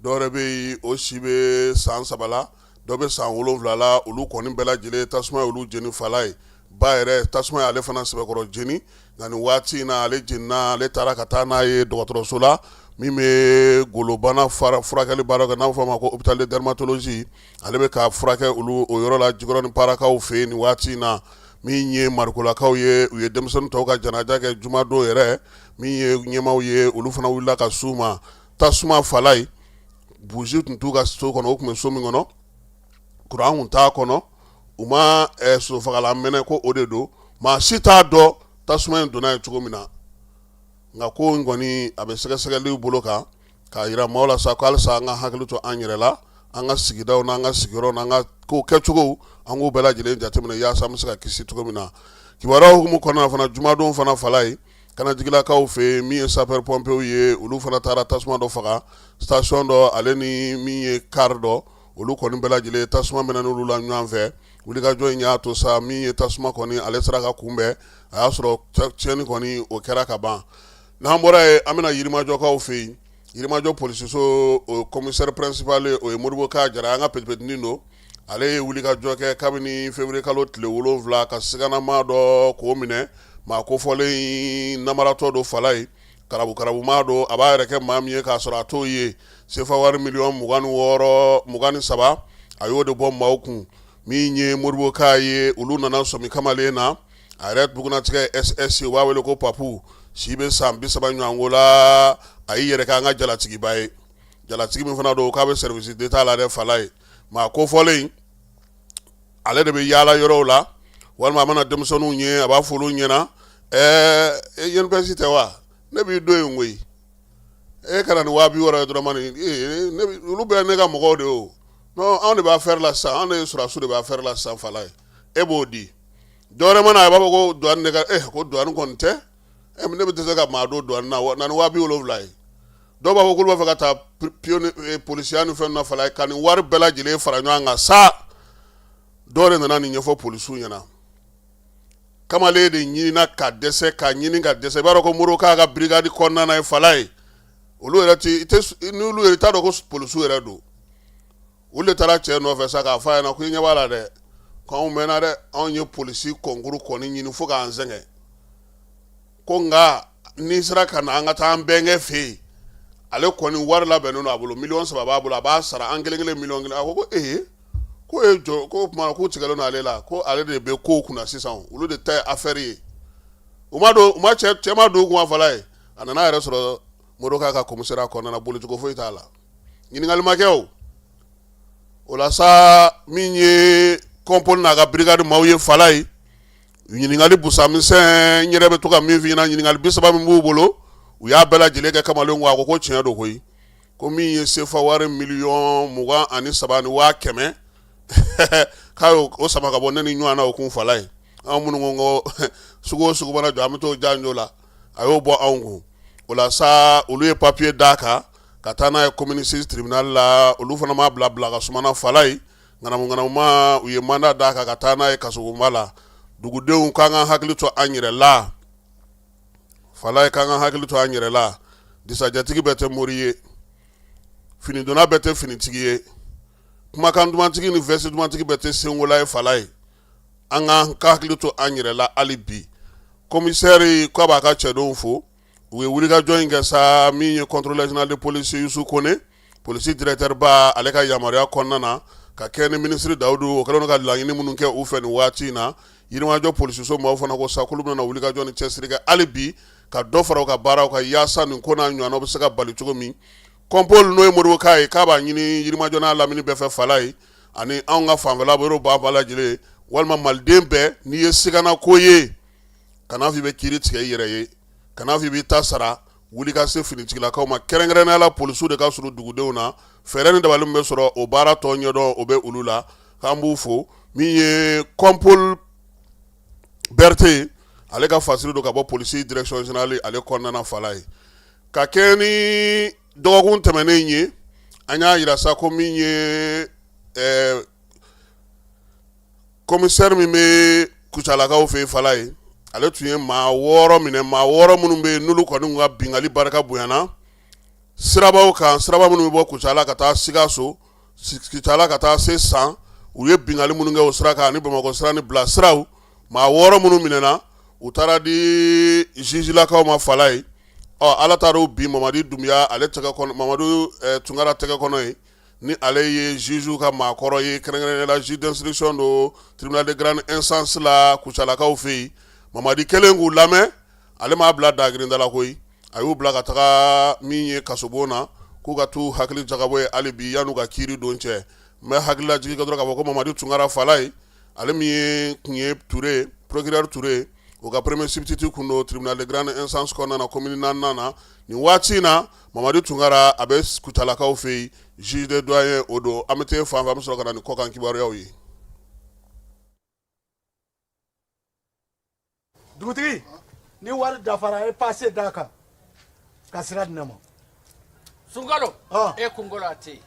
dɔ wɛrɛ bɛ yen o si bɛ san 3 la dɔ bɛ san 7 la olu kɔni bɛɛ lajɛlen tasuma ye olu jeni fala ye. Ba yɛrɛ tasuma y'ale fana sɛbɛkɔrɔ jeni nka nin waati in na ale jenina ale taara ka taa n'a ye dɔgɔtɔrɔso la min bɛ golobana furakɛli baara kɛ n'a bɛ fɔ a ma ko hôpital de dermatologie ale bɛ ka furakɛ olu o yɔrɔ la Jikɔrɔ ni Parakaw fɛ yen nin waati in na min ye Marigolakaw ye u ye denmisɛnnin tɔw ka janaja kɛ juma don yɛrɛ min ye ɲɛmaaw ye olu fana wulila ka s'u ma tasuma fala ye buji tun t'u ka so kɔnɔ o tun bɛ so min kɔnɔ kuran tun t'a kɔnɔ u ma sosofagalan mɛnɛ ko o de don maa si t'a dɔn tasuma in donna ye cogo min na nka ko in kɔni a bɛ sɛgɛsɛgɛliw bolo kan k'a yira maaw la sa ko halisa an ka hakili to an yɛrɛ la an ka sigidaw n'an ka sigiyɔrɔ n'an ka kow kɛcogow an k'u bɛɛ lajɛlen jateminɛ yaasa an bɛ se ka kisi cogo min na kibaruya hukumu kɔnɔna fana jumadon fana fala ye kanajigilakaw fɛ yen min ye sapeur pompiers ye olu fana taara tasuma dɔ faga station dɔ ale ni min ye car dɔ olu kɔni bɛɛ lajɛlen tasuma mɛnɛ n'olu la ɲɔgɔn fɛ wulikajɔ in y'a to sa min ye tasuma kɔni ale sera ka kunbɛn a y'a sɔrɔ tiɲɛni kɔni o kɛra ka ban n'an bɔra ye an bɛna Yirimajɔkaw fɛ yen Yirimajɔ polisiso o commissaire principal o ye Modibo Ka Jara an ka petipetinin don ale ye wulikajɔ kɛ kabini février kalo tile 7 ka siganama dɔ k'o minɛ maa kofɔlen namaratɔ dɔ fala ye karabumaa dɔ a b'a yɛrɛ kɛ maa min ye k'a sɔrɔ a t'o ye sefa wari miliyɔn 23 a y'o de bɔ maaw kun min ye Modibo Ka ye olu nana sɔmi kamalen na a yɛrɛ bugunatigɛ SS u b'a wele ko Papu si bɛ san 30 ɲɔgɔn la a y'i yɛrɛ kɛ an ka jalatigiba ye jalatigi min fana don k'a bɛ service d'état la dɛ fala ye maa kofɔlen ale de bɛ yaala yɔrɔw la walima a mana denmisɛnninw ye a b'a fɔ olu ɲɛna INPS tɛ wa ne b'i don yen koyi e kana nin 200 ye dɔrɔn ma nin olu bɛɛ ne ka mɔgɔw de o non anw de b'a faire la sisan anw de ye sɔrɔdasiw de b'a faire la sisan fala ye e b'o di dɔwɛrɛ mana a b'a fɔ ko douane de ka ko douane kɔni tɛ ne bɛ tɛ se ka maa don douane na na ni 270 ye dɔw b'a fɔ k'olu b'a fɛ ka taa polisiya ni fɛn na fala ka nin wari bɛɛ lajɛlen fara ɲɔgɔn kan sa dɔw de nana nin ɲɛfɔ polisiw ɲɛna kamalen de ɲinina ka dɛsɛ ka ɲini ka dɛsɛ i b'a dɔn ko Modibo Kaya ka brigade kɔnɔna na ye fala ye olu yɛrɛ n'olu yɛrɛ t'a dɔn ko polisiw yɛrɛ don olu de taara cɛ nɔfɛ sa k'a fɔ a ɲɛna ko i ɲɛ b'a la dɛ k'anw mɛnna dɛ anw ye polisi kɔnkuru kɔni ɲini fo k'an sɛgɛn ko nka n'i sera ka na an ka taa an bɛnkɛ fɛ yen ale kɔni wari labɛnnen don a bolo 3 b'a bolo a b'a sara an kelen kelen 1,000,000 a ko ko e jɔ ko kuma k'u tigɛlen don ale la ko ale de bɛ kow kunna sisan olu de ta ye affaire ye u ma cɛ ma don u kun fala ye a nana yɛrɛ sɔrɔ Modibo Kaya ka commissariat kɔnɔna na bolicogo foyi t'a la ɲininkali ma kɛ o la sa min ye Kɔnpoli n'a ka brigade maaw ye fala ye ɲininkali busamisɛn n yɛrɛ bɛ to ka min f'i ɲɛna ɲininkali 30 min b'u bolo u y'a bɛɛ lajɛlen kɛ kamalen ko a ko tiɲɛ don koyi ko min ye sefa wari 1,023,100 k'a y'o sama ka bɔ ne ni ɲɔgɔn na o kun fala ye anw minnu ko sugu o sugu mana jɔ an bɛ t'o janjo la a y'o bɔ anw kun o la sa olu ye papier d'a kan ka taa n'a ye commune 6 tribunal la olu fana m'a bila ka sumana fala ye ŋanamu u ye mandat d'a kan ka taa n'a ye kasogoma la dugudenw k'an ka hakili to an yɛrɛ la fala ye k'an ka hakili to an yɛrɛ la disajatigi bɛɛ tɛ mori ye finidonna bɛɛ tɛ finitigi ye kumakan dumantigi ni vɛsi dumantigi bɛɛ tɛ sengola ye fala ye an ka hakili to an yɛrɛ la hali bi commissaire k'a b'a ka cɛdenw fo u ye wulikajɔ in kɛ sa min ye contrôleur général de police Yusu Kone polisi directeur ba ale ka yamaruya kɔnɔna na ka kɛ ni ministre Dawudu o kɛlen ka laɲini minnu kɛ u fɛ nin waati in na yirimajɔ polisiso maaw fana ko sa k'olu bɛna wulikajɔ ni cɛsiri kɛ hali bi ka dɔ fara u ka baaraw ka yaasa nin ko n'a ɲɔgɔnnaw bɛ se ka bali cogo min Kɔnpoli n'o ye Modibo Kaya ye k'a b'a ɲini yirimajɔ n'a lamini bɛɛ fɛ fala ye ani anw ka fanfɛla bɛ yɔrɔ b'a bɛɛ lajɛlen walima maliden bɛɛ n'i ye sigana ko ye kana fɔ i bɛ kiiri tigɛ i yɛrɛ ye kana fɔ i b'i ta sara wuli ka se finitigilakaw ma kɛrɛnkɛrɛnnenya la polisiw de ka surun dugudenw na fɛɛrɛ ni dabali min bɛ sɔrɔ o baara tɔ ɲɛdɔn o bɛ olu la k'an b'u fo min ye Kɔnpoli Berete ale ka fasiri don ka bɔ polisi direction générale ale kɔnɔna na fala ye ka kɛ ni dɔgɔkun tɛmɛnen ye an y'a yira sa ko min ye commissaire min bɛ Kucalakaw fɛ fala ye ale tun ye maa 6 minɛ maa 6 minnu bɛ n'olu kɔni ka bingali barika bonyana sirabaw kan siraba minnu bɛ bɔ Kucala ka taa Sikaso Kucala ka taa se San u ye bingali minnu kɛ o sira kan ani Bamakɔ sira ni bila siraw maa 6 minnu minɛna u taara di jijilakaw ma fala ye ala taara bi Mamadi Dumbuya ale tɛgɛ kɔnɔ Mamadu Tunkara tɛgɛ kɔnɔ ye ni ale ye juge ka maakɔrɔ ye kɛrɛnkɛrɛnnenya la juge d'instruction do tribunal de grande instance la Kucalakaw fɛ yen Mamadi kelen k'u lamɛn ale m'a bila dagirinda la koyi a y'u bila ka taga min ye kasobon na k'u ka t'u hakili jagabɔ ye hali bi yan'u ka kiiri don cɛ n bɛ hakili lajigin ka dɔrɔn k'a fɔ ko Mamadi Tunkara fala ye ale min ye kun ye Ture procureur Ture o ka premier substitut kun do tribunal de grande instance kɔnɔna na commune 4 na nin waati in na Mamadi Tunkara a bɛ Kucalakaw fɛ yen juge de doyen o don an bɛ t'e fan fɛ an bɛ sɔrɔ ka na nin kɔkan kibaruyaw ye. Dugutigi ni wari dafara e passe d'a kan ka sira di ne ma. Sunkalo e kunkolo a tɛ yen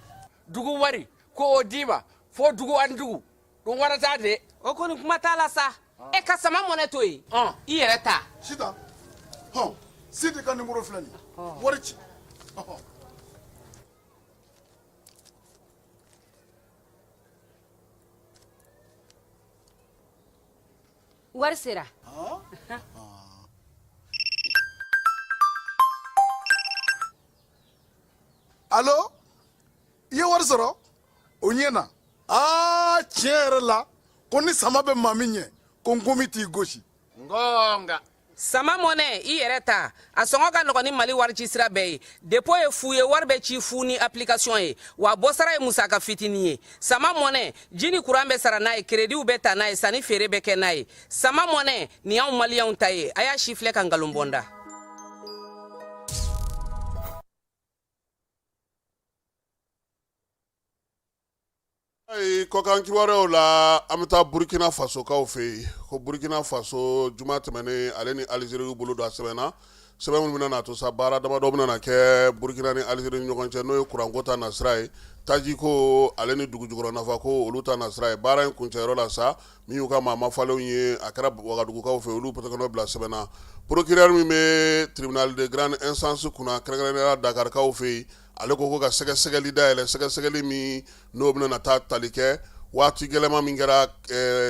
dugu wari ko o d'i ma fo dugu ani dugu dun wari t'a de. O kɔni kuma t'a la sa e ka sama mɔnɛ to yen i yɛrɛ ta. Sita Sidi ka numéro filɛ nin ye wari ci. Wari sera. Allo i ye wari sɔrɔ o ɲɛna tiɲɛ yɛrɛ la ko ni sama bɛ maa min ɲɛ ko n komi t'i gosi. Ngonga. Sama mɔnɛ i yɛrɛ ta a sɔngɔ ka nɔgɔn ni Mali wari ci sira bɛɛ ye dépôt ye fu ye wari bɛ ci fu ni application ye wa bɔ sara ye musaka fitinin ye sama mɔnɛ ji ni courant bɛ sara n'a ye crédit bɛ ta n'a ye sanni feere bɛ kɛ n'a ye sama mɔnɛ nin y'anw maliyɛnw ta ye a y'a si filɛ ka nkalon bɔ n da. ko kan kibarew la an bɛ taa Burkina Faso kaw fɛ yen ko Burkina Faso juma tɛmɛnen ale ni Algérie y'u bolo don a sɛbɛnna sɛbɛn minnu bɛna na to sa baara damadɔ bɛna na kɛ Burkina ni Algérie ni ɲɔgɔn cɛ n'o ye kuranko ta nasira ye taji ko ale ni dugu jukɔrɔ nafa ko olu ta nasira ye baara in kuncɛyɔrɔ la sa min y'u ka maa mafalenw ye a kɛra Wagadugukaw fɛ olu pɔtɔkɔnɔ bila sɛbɛnna procureur min bɛ tribunal de grande instance kunna kɛrɛnkɛrɛnnenya Dakarikaw fɛ yen ale ko ka sɛgɛsɛgɛli dayɛlɛ sɛgɛsɛgɛli min n'o bɛna na taa tali kɛ waati gɛlɛma min kɛra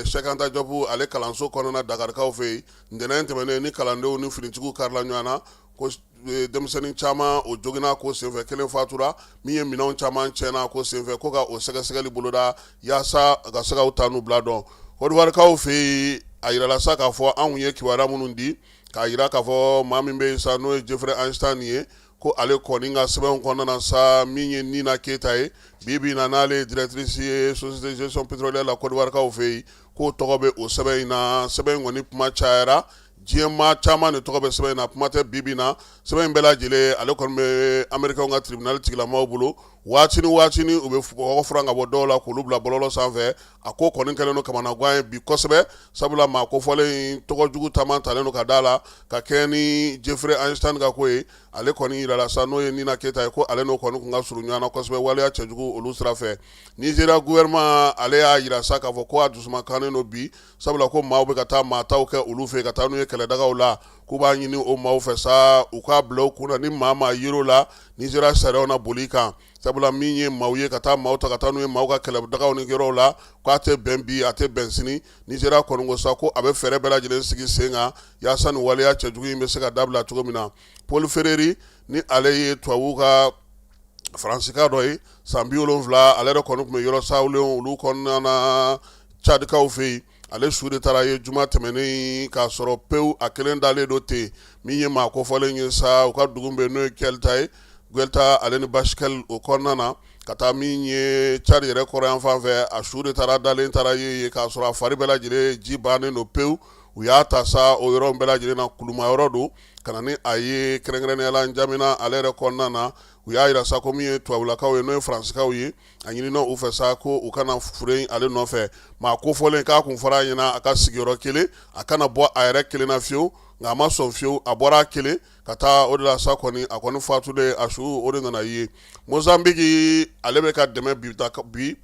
Cheikh Anta Diop ale kalanso kɔnɔna Dakarikaw fɛ yen ntɛnɛn tɛmɛnen ni kalandenw ni finitigiw karila ɲɔgɔn na ko denmisɛnnin caman o joginna ko senfɛ kelen fatura min ye minɛnw caman tiɲɛna ko senfɛ ko ka o sɛgɛsɛgɛli boloda yaasa a ka se ka taa n'u bila dɔn Kodiwarikaw fɛ yen a yirala sa k'a fɔ anw ye kibaruya minnu di k'a yira k'a fɔ maa min bɛ yen sa n'o ye Jeffrey Einstein ye ko ale kɔni ka sɛbɛnw kɔnɔna sa min ye Nina Keita ye bi na n'ale ye directrice ye société de gestion pétrolière la Kodiwarikaw fɛ yen k'o tɔgɔ bɛ o sɛbɛn in na sɛbɛn in kɔni kuma cayara diɲɛmaa caman de tɔgɔ bɛ sɛbɛn in na kuma tɛ bi na sɛbɛn in bɛɛ lajɛlen ale kɔni bɛ Américains ka tribunal tigilamaaw bolo waati ni u bɛ kɔgɔ furan ka bɔ dɔw la k'olu bila bɔlɔlɔ sanfɛ a ko kɔni kɛlen don kamanagan ye bi kosɛbɛ sabula maa kofɔlen in tɔgɔ jugu taama talen don ka da la ka kɛ ni Jeffrey Einstein ka ko ye ale kɔni yirala sa n'o ye Nina Keita ye ko ale n'o kɔni kun ka surun ɲɔgɔn na kosɛbɛ waleya cɛjugu olu sira fɛ Nigeria gouvernement ale y'a yira sa k'a fɔ ko a dusumankannen don bi sabula ko maaw bɛ ka taa maa taw kɛ olu fɛ ka taa n'u ye kɛlɛdagaw la k'u b'a ɲini o maaw fɛ sa u k'a bila u kunna ni maa yir'o la Nigeria sariyaw na boli kan sabula min ye maaw ye ka taa maaw ta ka taa n'u ye maaw ka kɛlɛdagaw ni yɔrɔw la k'a tɛ bɛn bi a tɛ bɛn sini Nigeria kɔni ko sa ko a bɛ fɛɛrɛ bɛɛ lajɛlen sigi sen kan yaasa nin waleya cɛjugu in bɛ se ka dabila cogo min na Paul Ferreri ni ale ye tubabu ka faransika dɔ ye san 70 ale yɛrɛ kɔni tun bɛ yɔrɔ sawulen olu kɔnɔna na Tchadikaw fɛ yen ale su de taara ye juma tɛmɛnen k'a sɔrɔ pewu a kelen dalen don ten min ye maa kofɔlen ye sa u ka dugu bɛ n'o ye Kelta ye Gwelta ale ni Bashkel o kɔnɔna na ka taa min ye Tchad yɛrɛ kɔrɔ yan fan fɛ a su de taara dalen taara ye k'a sɔrɔ a fari bɛɛ lajɛlen ji bannen don pewu u y'a ta sa o yɔrɔ bɛɛ lajɛlen na kuluma yɔrɔ don ka na ni a ye kɛrɛnkɛrɛnnenya la N'Djamena ale yɛrɛ kɔnɔna na u y'a yira sa ko min ye tubabulakaw ye n'o ye faransikaw ye a ɲinina u fɛ sa ko u kana fure ale nɔfɛ maa kofɔlen k'a kun fɔra a ɲɛna a ka sigiyɔrɔ kelen a kana bɔ a yɛrɛ kelen na fiyewu nka a ma sɔn fiyewu a bɔra a kelen ka taa o de la sa kɔni a kɔni fatulen a su o de nana ye Mozambique ale bɛ ka dɛmɛ bi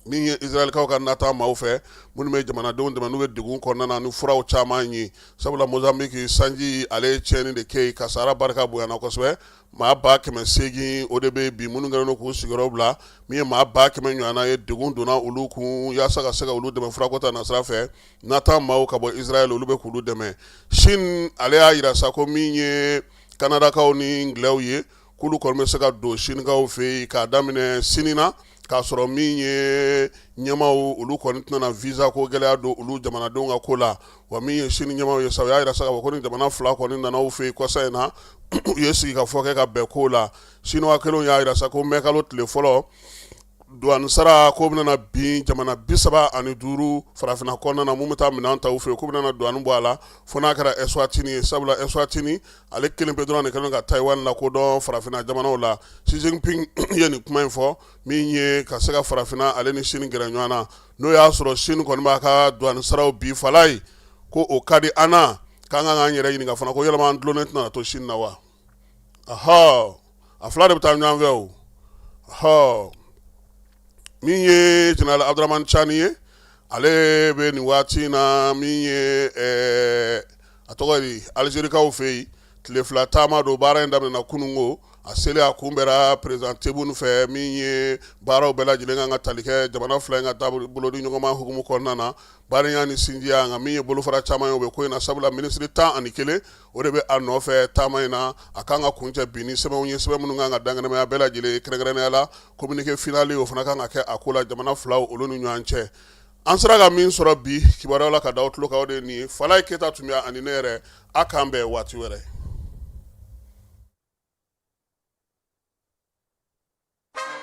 min ye Israelikaw ka nata maaw fɛ minnu bɛ jamanadenw dɛmɛ n'u bɛ degun kɔnɔna na ni furaw caman ye sabula Mozambique sanji ale ye tiɲɛni de kɛ yen ka sahara barika bonyana kosɛbɛ maa 800 o de bɛ bi minnu kɛlen don k'u sigiyɔrɔ bila min ye maa 100 ɲɔgɔnna ye degun donna olu kun yaasa ka se ka olu dɛmɛ furako ta nasira fɛ nata maaw ka bɔ Israel olu bɛ k'olu dɛmɛ Chine ale y'a yira sa ko min ye Kanadakaw ni Anglais ye k'olu kɔni bɛ se ka don Chinekaw fɛ yen k'a daminɛ sini na k'a sɔrɔ min ye ɲɛmaw olu kɔni tɛna visa ko gɛlɛya don olu jamanadenw ka ko la wa min ye Chine ɲɛmaw ye sa u y'a yira sa k'a fɔ ko ni jamana fila kɔni nana u fɛ yen kɔsa in na u ye sigi ka fɔ kɛ ka bɛn ko la Chinois kelenw y'a yira sa ko mɛkalo tile fɔlɔ douane sara ko bɛna bin jamana 35 farafina kɔnɔna na mun bɛ taa minɛn ta u fɛ yen ko bɛna douane bɔ a la fo n'a kɛra Eswatini ye sabula Eswatini ale kelen pe dɔrɔn de kɛlen ka Taiwan lakodɔn farafina jamanaw la Xi Jinping ye nin kuma in fɔ min ye ka se ka farafina ale ni Chine gɛrɛ ɲɔgɔn na n'o y'a sɔrɔ Chine kɔni b'a ka douane saraw bi fala ye ko o ka di an na k'an ka k'an yɛrɛ ɲininka fana ko yɛlɛma an dulonnen tɛna to Chine na wa a fila de bɛ taa ɲɔgɔn fɛ o min ye General Abdurrahman Chani ye ale bɛ nin waati na min ye a tɔgɔ di Algérikaw fɛ yen tile fila taama don baara in daminɛna kunungo a seli a kunbɛra président Tebboune fɛ min ye baaraw bɛɛ lajɛlen kan ka tali kɛ jamana fila in ka taabolo di ɲɔgɔnma hukumu kɔnɔna na baara ni sinjiya nka min ye bolofara caman ye o bɛ ko in na sabula minisiri 11 o de bɛ a nɔfɛ taama in na a kan ka kuncɛ bi ni sɛbɛnw ye sɛbɛn minnu kan ka dangɛnɛmaya bɛɛ lajɛlen kɛrɛnkɛrɛnnenya la communiqué final o fana kan ka kɛ a ko la jamana filaw olu ni ɲɔgɔn cɛ an sera ka min sɔrɔ bi kibaruyaw la ka da aw tulo kan o de ye nin ye Falaye Keita tun bɛ ani ne yɛrɛ a k'an bɛn waati wɛrɛ.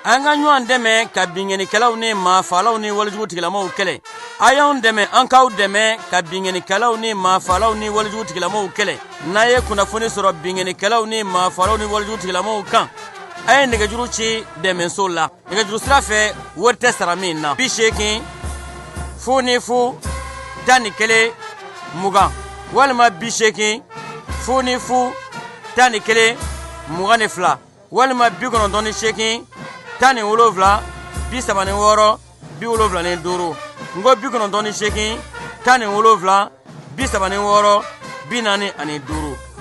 an ka ɲɔgɔn dɛmɛ ka binŋɛnikɛlaw ni maafalaw ni walijugutigilamaw kɛlɛ a y'anw dɛmɛ an k'aw dɛmɛ ka binŋɛnikɛlaw ni maafalaw ni walijugutigilamaw kɛlɛ n'a ye kunnafoni sɔrɔ binŋɛnikɛlaw ni maafalaw ni walijugutigilamaw kan a ye nɛgɛjuru ci dɛmɛso la nɛgɛjuru sira fɛ wari tɛ sara min na 80 00 11 20 walima 80 00 11 22 walima 98 17 36 75 ngo 98 17 36 45